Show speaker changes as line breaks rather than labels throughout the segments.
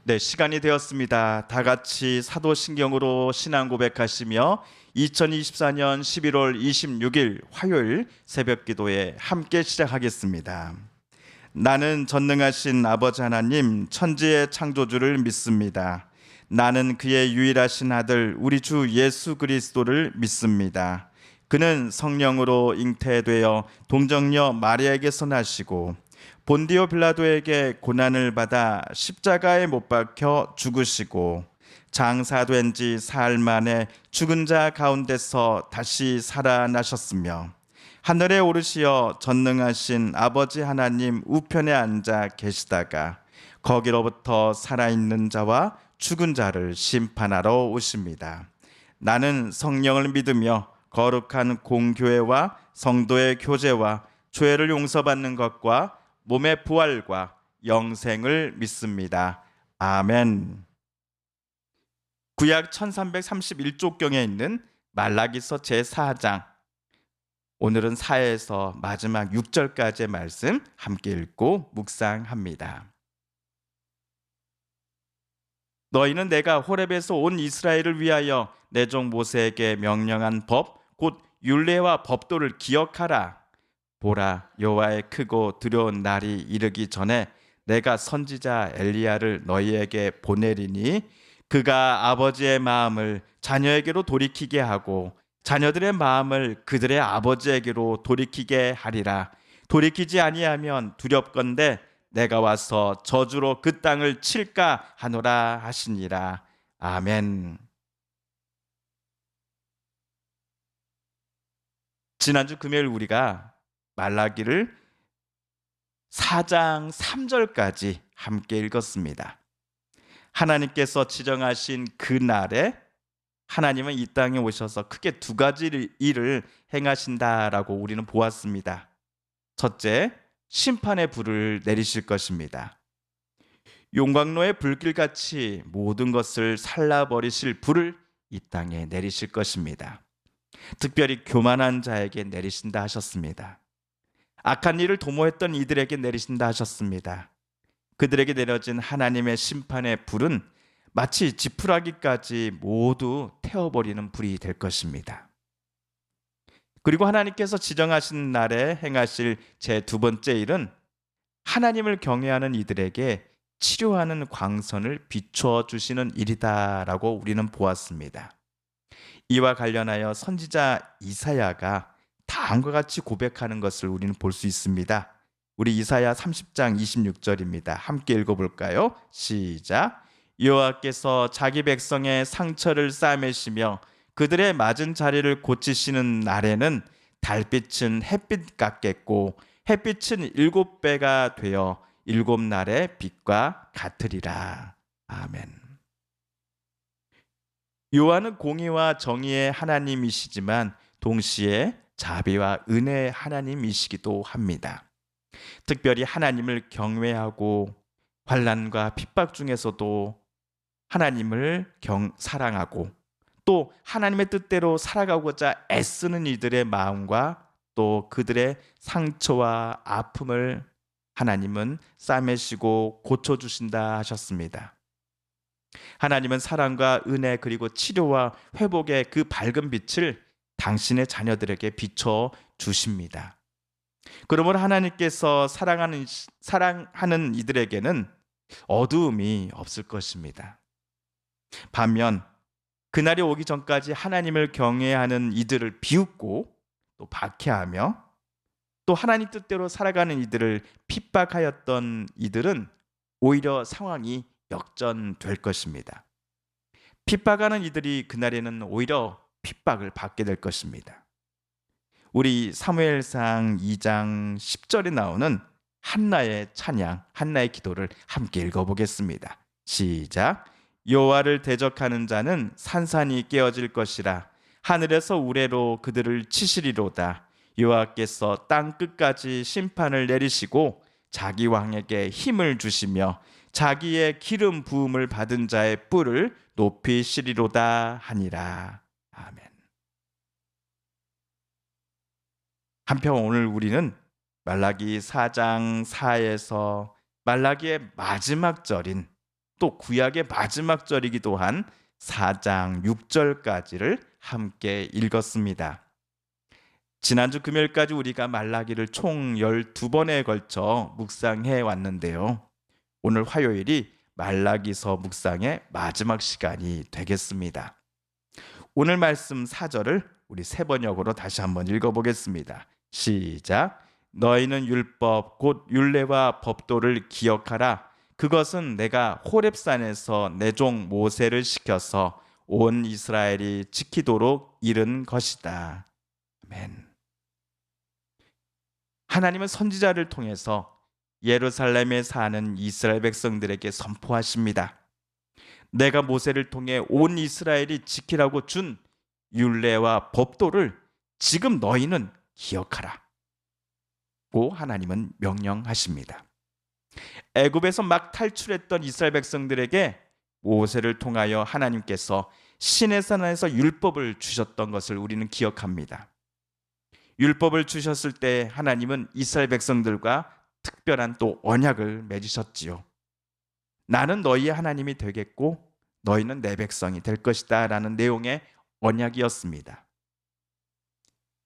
네, 시간이 되었습니다. 다 같이 사도신경으로 신앙 고백하시며 2024년 11월 26일 화요일 새벽 기도에 함께 시작하겠습니다. 나는 전능하신 아버지 하나님 천지의 창조주를 믿습니다. 나는 그의 유일하신 아들 우리 주 예수 그리스도를 믿습니다. 그는 성령으로 잉태되어 동정녀 마리아에게서 나시고 본디오 빌라도에게 고난을 받아 십자가에 못 박혀 죽으시고 장사된 지 사흘 만에 죽은 자 가운데서 다시 살아나셨으며 하늘에 오르시어 전능하신 아버지 하나님 우편에 앉아 계시다가 거기로부터 살아있는 자와 죽은 자를 심판하러 오십니다. 나는 성령을 믿으며 거룩한 공교회와 성도의 교제와 죄를 용서받는 것과 몸의 부활과 영생을 믿습니다. 아멘. 구약 1331쪽경에 있는 말라기서 제4장, 오늘은 4에서 마지막 6절까지의 말씀 함께 읽고 묵상합니다. 너희는 내가 호렙에서 온 이스라엘을 위하여 내 종 모세에게 명령한 법, 곧 율례와 법도를 기억하라. 보라, 여호와의 크고 두려운 날이 이르기 전에 내가 선지자 엘리야를 너희에게 보내리니 그가 아버지의 마음을 자녀에게로 돌이키게 하고 자녀들의 마음을 그들의 아버지에게로 돌이키게 하리라. 돌이키지 아니하면 두렵건대 내가 와서 저주로 그 땅을 칠까 하노라 하시니라. 아멘. 지난주 금요일 우리가 말라기를 4장 3절까지 함께 읽었습니다. 하나님께서 지정하신 그 날에 하나님은 이 땅에 오셔서 크게 두 가지 일을 행하신다라고 우리는 보았습니다. 첫째, 심판의 불을 내리실 것입니다. 용광로의 불길같이 모든 것을 살라버리실 불을 이 땅에 내리실 것입니다. 특별히 교만한 자에게 내리신다 하셨습니다. 악한 일을 도모했던 이들에게 내리신다 하셨습니다. 그들에게 내려진 하나님의 심판의 불은 마치 지푸라기까지 모두 태워버리는 불이 될 것입니다. 그리고 하나님께서 지정하신 날에 행하실 제 두 번째 일은 하나님을 경외하는 이들에게 치료하는 광선을 비추어 주시는 일이다라고 우리는 보았습니다. 이와 관련하여 선지자 이사야가 다음과 같이 고백하는 것을 우리는 볼 수 있습니다. 우리 이사야 30장 26절입니다. 함께 읽어볼까요? 시작. 여호와께서 자기 백성의 상처를 싸매시며 그들의 맞은 자리를 고치시는 날에는 달빛은 햇빛 같겠고 햇빛은 7배가 되어 7날의 빛과 같으리라. 아멘. 요한은 공의와 정의의 하나님이시지만 동시에 자비와 은혜의 하나님이시기도 합니다. 특별히 하나님을 경외하고 환난과 핍박 중에서도 하나님을 사랑하고 또 하나님의 뜻대로 살아가고자 애쓰는 이들의 마음과 또 그들의 상처와 아픔을 하나님은 싸매시고 고쳐주신다 하셨습니다. 하나님은 사랑과 은혜 그리고 치료와 회복의 그 밝은 빛을 당신의 자녀들에게 비춰 주십니다. 그러므로 하나님께서 사랑하는 이들에게는 어두움이 없을 것입니다. 반면 그날이 오기 전까지 하나님을 경외하는 이들을 비웃고 또 박해하며 또 하나님 뜻대로 살아가는 이들을 핍박하였던 이들은 오히려 상황이 역전될 것입니다. 핍박하는 이들이 그날에는 오히려 핍박을 받게 될 것입니다. 우리 사무엘상 2장 10절에 나오는 한나의 찬양, 한나의 기도를 함께 읽어보겠습니다. 시작. 여호와를 대적하는 자는 산산이 깨어질 것이라. 하늘에서 우레로 그들을 치시리로다. 여호와께서 땅 끝까지 심판을 내리시고 자기 왕에게 힘을 주시며 자기의 기름 부음을 받은 자의 뿔을 높이시리로다 하니라. 아멘. 한편 오늘 우리는 말라기 4장 4에서 말라기의 마지막 절인 또 구약의 마지막 절이기도 한 4장 6절까지를 함께 읽었습니다. 지난주 금요일까지 우리가 말라기를 총 12번에 걸쳐 묵상해 왔는데요. 오늘 화요일이 말라기서 묵상의 마지막 시간이 되겠습니다. 오늘 말씀 4절을 우리 세 번역으로 다시 한번 읽어보겠습니다. 시작. 너희는 율법 곧 율례와 법도를 기억하라. 그것은 내가 호렙산에서 내 종 모세를 시켜서 온 이스라엘이 지키도록 이른 것이다. 아멘. 하나님은 선지자를 통해서 예루살렘에 사는 이스라엘 백성들에게 선포하십니다. 내가 모세를 통해 온 이스라엘이 지키라고 준 율례와 법도를 지금 너희는 기억하라 고 하나님은 명령하십니다. 애굽에서 막 탈출했던 이스라엘 백성들에게 모세를 통하여 하나님께서 시내산에서 율법을 주셨던 것을 우리는 기억합니다. 율법을 주셨을 때 하나님은 이스라엘 백성들과 특별한 또 언약을 맺으셨지요. 나는 너희의 하나님이 되겠고 너희는 내 백성이 될 것이다 라는 내용의 언약이었습니다.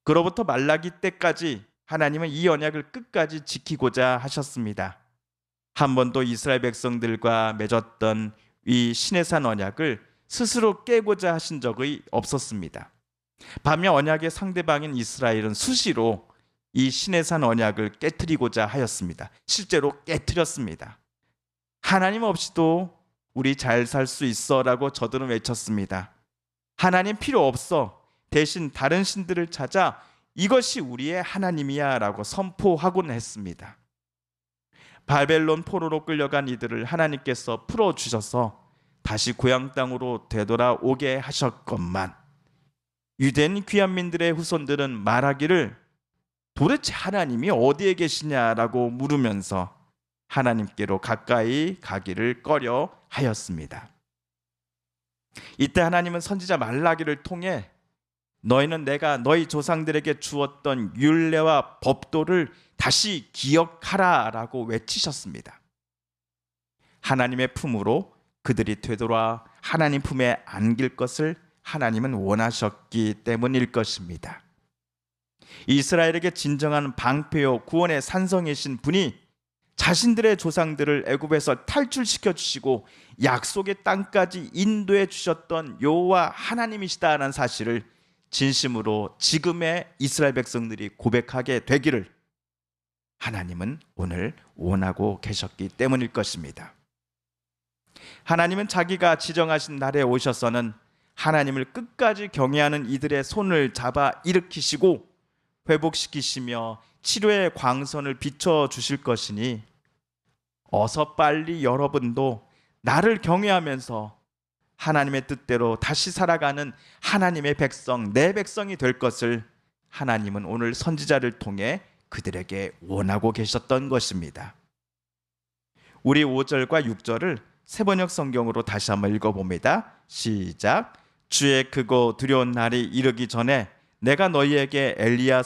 그로부터 말라기 때까지 하나님은 이 언약을 끝까지 지키고자 하셨습니다. 한 번도 이스라엘 백성들과 맺었던 이 시내산 언약을 스스로 깨고자 하신 적이 없었습니다. 반면 언약의 상대방인 이스라엘은 수시로 이 시내산 언약을 깨트리고자 하였습니다. 실제로 깨트렸습니다. 하나님 없이도 우리 잘 살 수 있어 라고 저들은 외쳤습니다. 하나님 필요 없어. 대신 다른 신들을 찾아 이것이 우리의 하나님이야 라고 선포하곤 했습니다. 바벨론 포로로 끌려간 이들을 하나님께서 풀어주셔서 다시 고향 땅으로 되돌아오게 하셨건만 유대인 귀환민들의 후손들은 말하기를 도대체 하나님이 어디에 계시냐라고 물으면서 하나님께로 가까이 가기를 꺼려 하였습니다. 이때 하나님은 선지자 말라기를 통해 너희는 내가 너희 조상들에게 주었던 율례와 법도를 다시 기억하라 라고 외치셨습니다. 하나님의 품으로 그들이 되돌아 하나님 품에 안길 것을 하나님은 원하셨기 때문일 것입니다. 이스라엘에게 진정한 방패요 구원의 산성이신 분이 자신들의 조상들을 애굽에서 탈출시켜 주시고 약속의 땅까지 인도해 주셨던 여호와 하나님이시다라는 사실을 진심으로 지금의 이스라엘 백성들이 고백하게 되기를 하나님은 오늘 원하고 계셨기 때문일 것입니다. 하나님은 자기가 지정하신 날에 오셔서는 하나님을 끝까지 경외하는 이들의 손을 잡아 일으키시고 회복시키시며 치료의 광선을 비춰주실 것이니 어서 빨리 여러분도 나를 경외하면서 하나님의 뜻대로 다시 살아가는 하나님의 백성, 내 백성이 될 것을 하나님은 오늘 선지자를 통해 그들에게 원하고 계셨던 것입니다. 우리 5절과 6절을 세번역 성경으로 다시 한번 읽어봅니다. 시작. 주의 크고 두려운 날이 이르기 전에 내가 너희에게 엘리야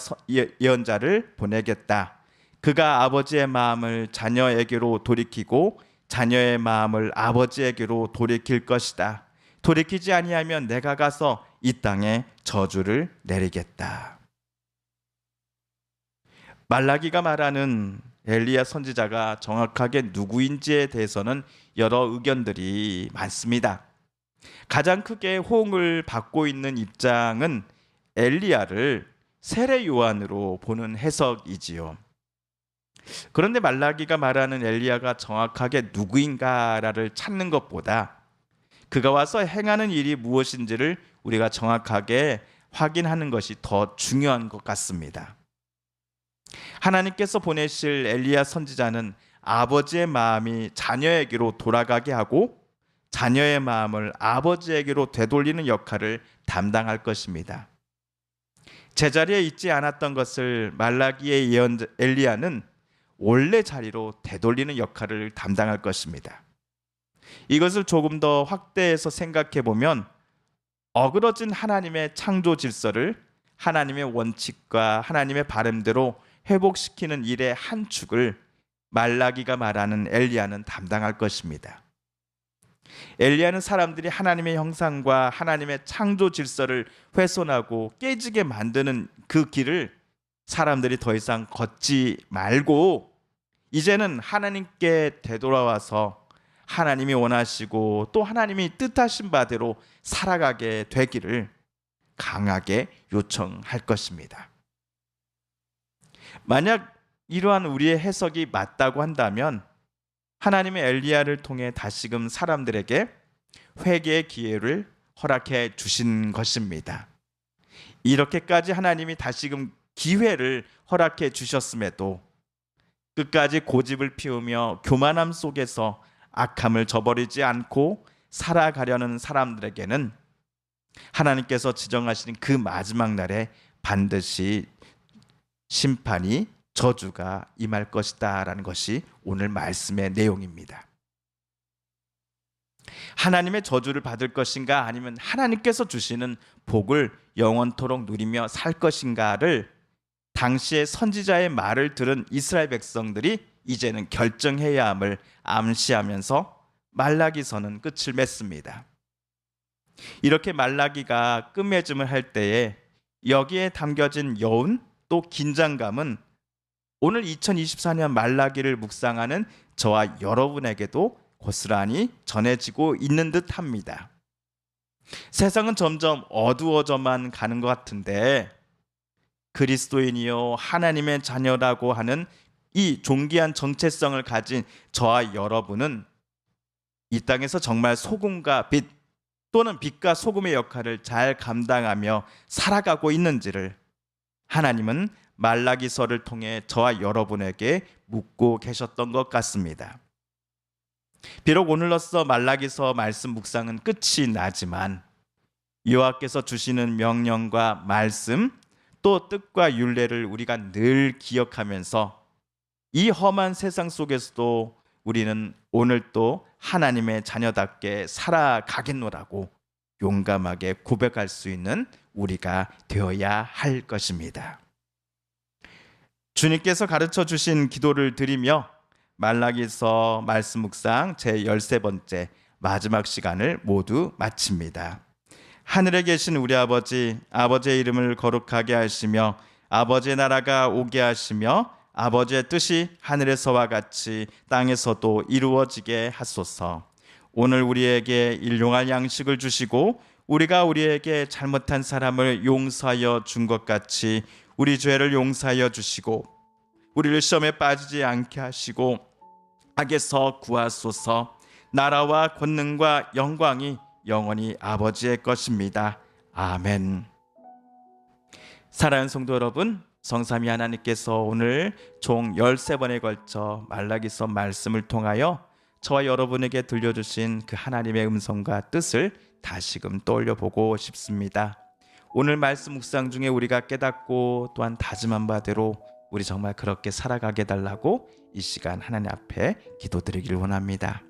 예언자를 보내겠다. 그가 아버지의 마음을 자녀에게로 돌이키고 자녀의 마음을 아버지에게로 돌이킬 것이다. 돌이키지 아니하면 내가 가서 이 땅에 저주를 내리겠다. 말라기가 말하는 엘리야 선지자가 정확하게 누구인지에 대해서는 여러 의견들이 많습니다. 가장 크게 호응을 받고 있는 입장은 엘리야를 세례 요한으로 보는 해석이지요. 그런데 말라기가 말하는 엘리야가 정확하게 누구인가를 찾는 것보다 그가 와서 행하는 일이 무엇인지를 우리가 정확하게 확인하는 것이 더 중요한 것 같습니다. 하나님께서 보내실 엘리야 선지자는 아버지의 마음이 자녀에게로 돌아가게 하고 자녀의 마음을 아버지에게로 되돌리는 역할을 담당할 것입니다. 제자리에 있지 않았던 것을 말라기의 예언자 엘리야는 원래 자리로 되돌리는 역할을 담당할 것입니다. 이것을 조금 더 확대해서 생각해 보면 어그러진 하나님의 창조 질서를 하나님의 원칙과 하나님의 바람대로 회복시키는 일의 한 축을 말라기가 말하는 엘리야는 담당할 것입니다. 엘리야는 사람들이 하나님의 형상과 하나님의 창조 질서를 훼손하고 깨지게 만드는 그 길을 사람들이 더 이상 걷지 말고 이제는 하나님께 되돌아와서 하나님이 원하시고 또 하나님이 뜻하신 바대로 살아가게 되기를 강하게 요청할 것입니다. 만약 이러한 우리의 해석이 맞다고 한다면 하나님의 엘리야를 통해 다시금 사람들에게 회개의 기회를 허락해 주신 것입니다. 이렇게까지 하나님이 다시금 기회를 허락해 주셨음에도 끝까지 고집을 피우며 교만함 속에서 악함을 저버리지 않고 살아가려는 사람들에게는 하나님께서 지정하신 그 마지막 날에 반드시 심판이 저주가 임할 것이다 라는 것이 오늘 말씀의 내용입니다. 하나님의 저주를 받을 것인가 아니면 하나님께서 주시는 복을 영원토록 누리며 살 것인가를 당시의 선지자의 말을 들은 이스라엘 백성들이 이제는 결정해야 함을 암시하면서 말라기서는 끝을 맺습니다. 이렇게 말라기가 끝맺음을 할 때에 여기에 담겨진 여운 또 긴장감은 오늘 2024년 말라기를 묵상하는 저와 여러분에게도 고스란히 전해지고 있는 듯 합니다. 세상은 점점 어두워져만 가는 것 같은데 그리스도인이요 하나님의 자녀라고 하는 이 존귀한 정체성을 가진 저와 여러분은 이 땅에서 정말 소금과 빛 또는 빛과 소금의 역할을 잘 감당하며 살아가고 있는지를 하나님은 말라기서를 통해 저와 여러분에게 묻고 계셨던 것 같습니다. 비록 오늘로써 말라기서 말씀 묵상은 끝이 나지만 여호와께서 주시는 명령과 말씀 또 뜻과 율례를 우리가 늘 기억하면서 이 험한 세상 속에서도 우리는 오늘 또 하나님의 자녀답게 살아가겠노라고 용감하게 고백할 수 있는 우리가 되어야 할 것입니다. 주님께서 가르쳐 주신 기도를 드리며 말라기서 말씀 묵상 제13번째 마지막 시간을 모두 마칩니다. 하늘에 계신 우리 아버지, 아버지의 이름을 거룩하게 하시며 아버지의 나라가 오게 하시며 아버지의 뜻이 하늘에서와 같이 땅에서도 이루어지게 하소서. 오늘 우리에게 일용할 양식을 주시고 우리가 우리에게 잘못한 사람을 용서하여 준 것 같이 우리 죄를 용서하여 주시고 우리를 시험에 빠지지 않게 하시고 악에서 구하소서. 나라와 권능과 영광이 영원히 아버지의 것입니다. 아멘. 사랑하는 성도 여러분, 성삼위 하나님께서 오늘 총 13번에 걸쳐 말라기서 말씀을 통하여 저와 여러분에게 들려주신 그 하나님의 음성과 뜻을 다시금 떠올려보고 싶습니다. 오늘 말씀 묵상 중에 우리가 깨닫고 또한 다짐한 바대로 우리 정말 그렇게 살아가게 달라고 이 시간 하나님 앞에 기도드리길 원합니다.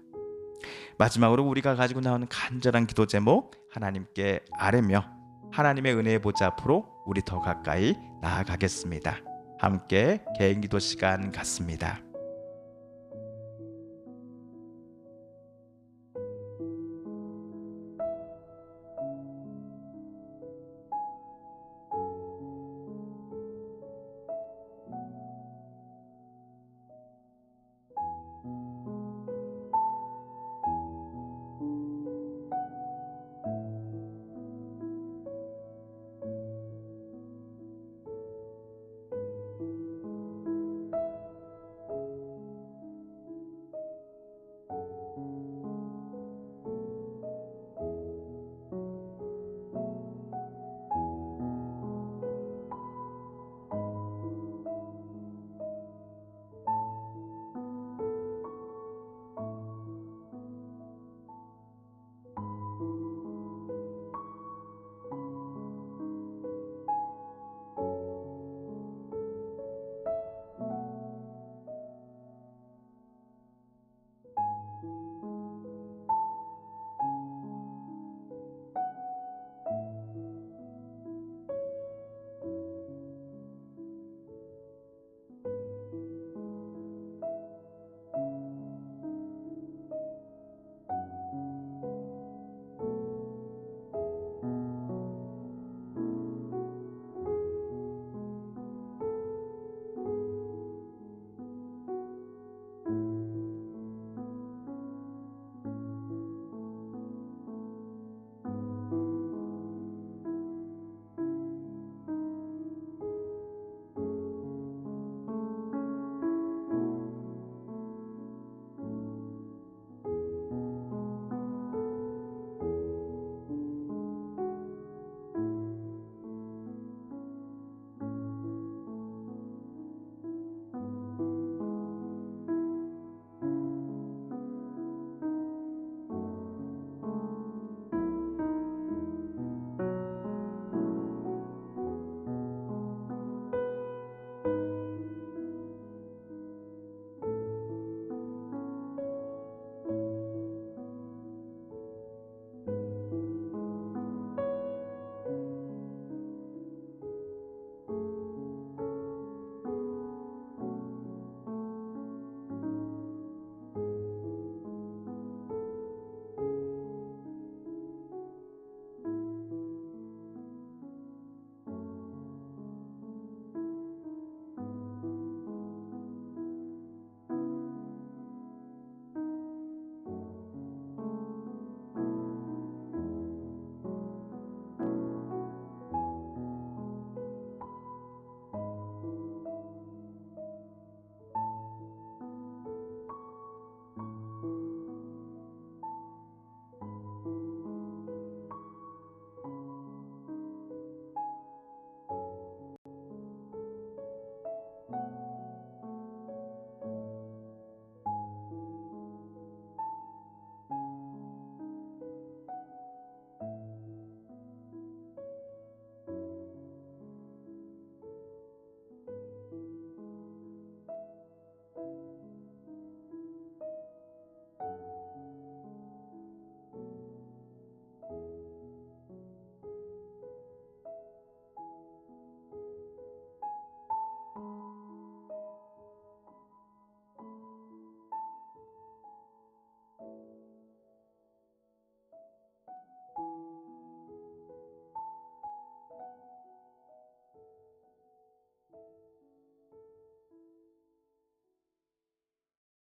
마지막으로 우리가 가지고 나오는 간절한 기도 제목 하나님께 아뢰며 하나님의 은혜의 보좌 앞으로 우리 더 가까이 나아가겠습니다. 함께 개인 기도 시간 갖습니다.